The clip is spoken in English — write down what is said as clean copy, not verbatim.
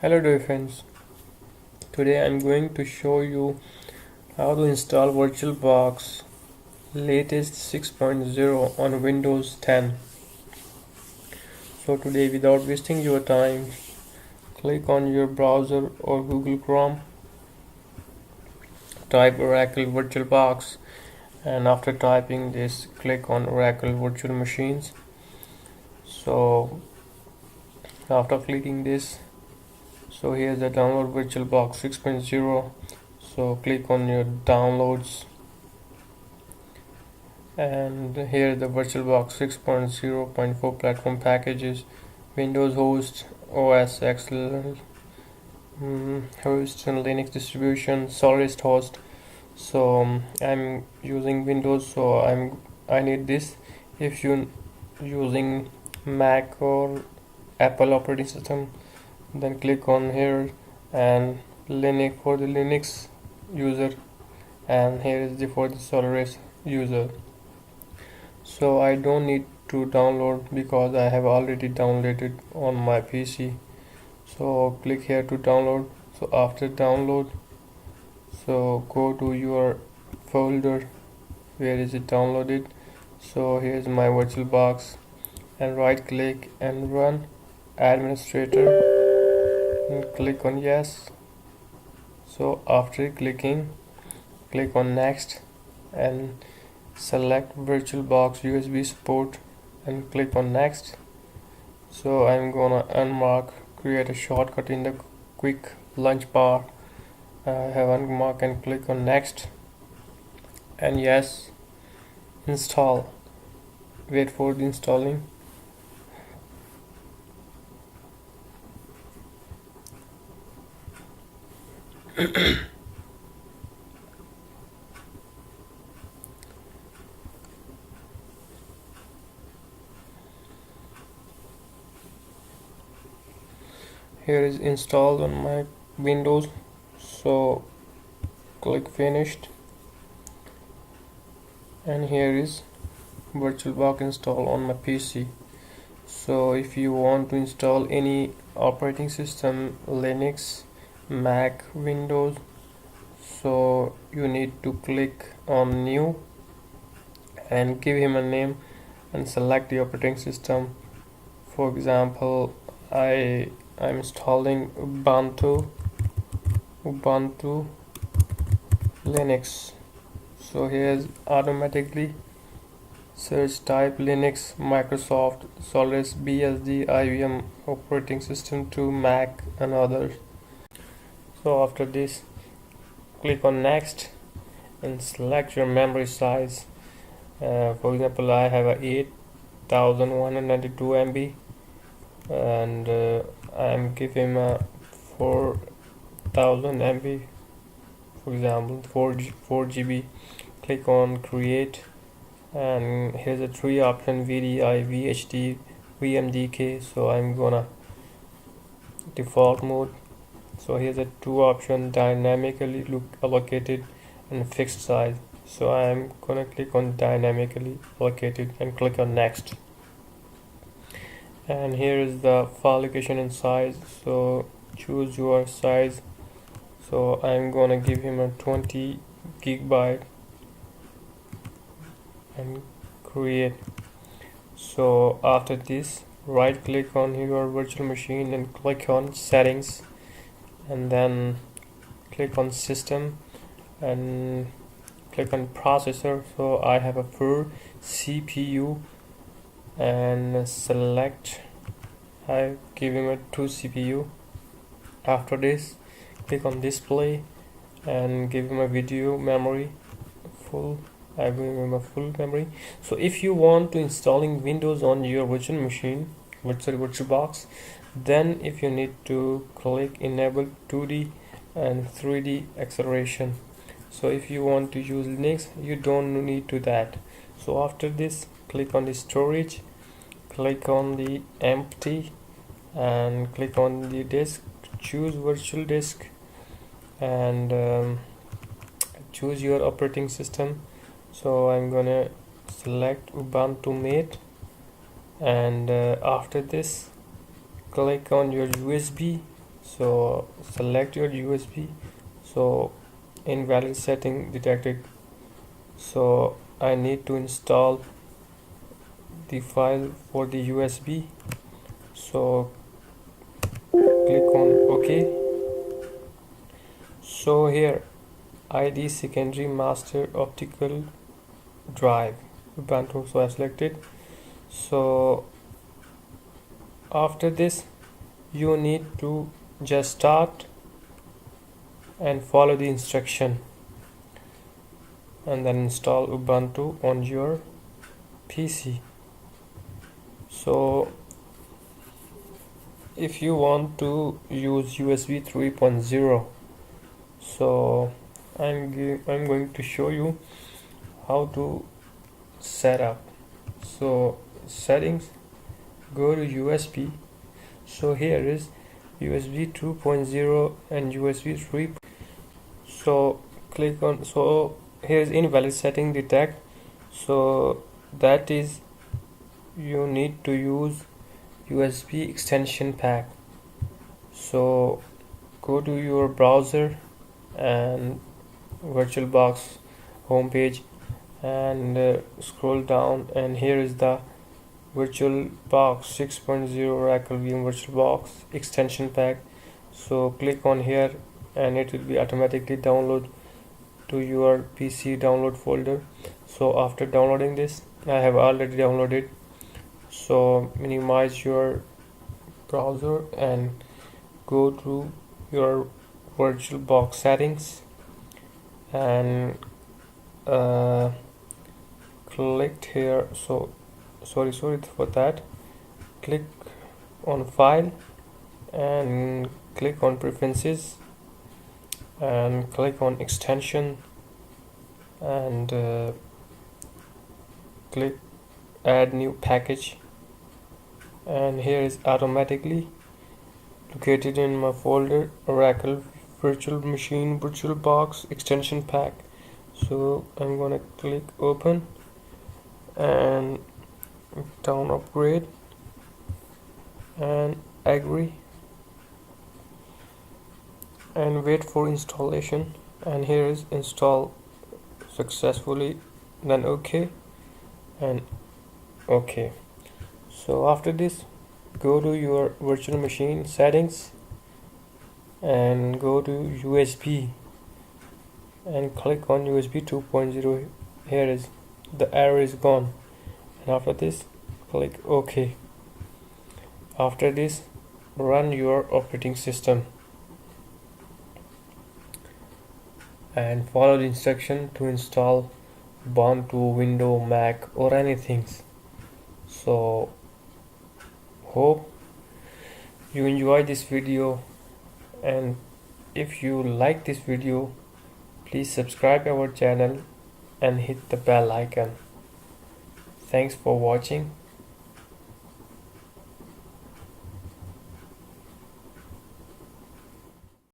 Hello dear friends, today I'm going to show you how to install VirtualBox latest 6.0 on Windows 10. So today, without wasting your time, click on your browser or Google Chrome, type Oracle VirtualBox, and after typing this, click on Oracle Virtual Machines. So after clicking this, so here's the download VirtualBox 6.0. So click on your downloads, and here the VirtualBox 6.0.4 platform packages: Windows host, OS X host, and Linux distribution, Solaris host. So I'm using Windows, so I need this. If you using Mac or Apple operating system, then click on here, and Linux for the Linux user, and here is the for the Solaris user. So I don't need to download because I have already downloaded on my PC. So click here to download. So after download, so go to your folder where is it downloaded. So here's my VirtualBox, and right click and run administrator, and click on yes. So after clicking, click on next and select VirtualBox USB support and click on next. So I'm gonna unmark, create a shortcut in the quick launch bar. I have unmark and click on next, and yes, install. Wait for the installing. Here is installed on my Windows. So click finished, and here is VirtualBox install on my PC. So if you want to install any operating system, Linux, Mac, Windows, so you need to click on new and give him a name and select the operating system. For example, I'm installing Ubuntu Linux. So here's automatically search type Linux, Microsoft, Solaris, BSD, IBM operating system to Mac and others. So after this, click on next and select your memory size. For example, I have a 8192 MB, and I'm giving a 4000 MB, for example 4 GB. Click on create, and here's a 3 option: VDI, VHD, VMDK. So I'm gonna default mode. So here's a 2 option: dynamically allocated and fixed size. So I'm gonna click on dynamically allocated and click on next. And here is the file location and size. So choose your size. So I'm gonna give him a 20 gigabyte and create. So after this, right click on your virtual machine and click on settings, and then click on system and click on processor. So I have a full CPU, and select, I give him a 2 CPU. After this, click on display and give him a video memory full. I give him a full memory. So if you want to installing Windows on your virtual machine, VirtualBox, then if you need to click enable 2D and 3D acceleration. So if you want to use Linux, you don't need to that. So after this, click on the storage, click on the empty, and click on the disk, choose virtual disk, and choose your operating system. So I'm gonna select Ubuntu Mate, and after this click on your USB. So select your USB. So invalid setting detected, so I need to install the file for the USB. So click on OK. So here ID secondary master optical drive Ubuntu, so I selected. So after this you need to just start and follow the instruction, and then install Ubuntu on your PC. So if you want to use USB 3.0, so I'm going to show you how to set up. So settings, go to USB. So here is USB 2.0 and USB 3. So click on, so here is invalid setting detect, so that is you need to use USB extension pack. So go to your browser and VirtualBox homepage, and scroll down, and here is the VirtualBox 6.0 Oracle VM VirtualBox extension pack. So click on here and it will be automatically download to your PC download folder. So after downloading this, I have already downloaded. So minimize your browser and go to your VirtualBox settings, and click here. So sorry for that. Click on file and click on preferences and click on extension, and click add new package, and here is automatically located in my folder Oracle Virtual Machine VirtualBox extension pack. So I'm gonna click open and down upgrade and agree and wait for installation, and here is install successfully, then OK and OK. So after this, go to your virtual machine settings and go to USB and click on USB 2.0. Here is the error is gone, and after this click OK. After this, run your operating system and follow the instruction to install Ubuntu, Windows, Mac or anything. So hope you enjoy this video, and if you like this video, please subscribe our channel and hit the bell icon. Thanks for watching.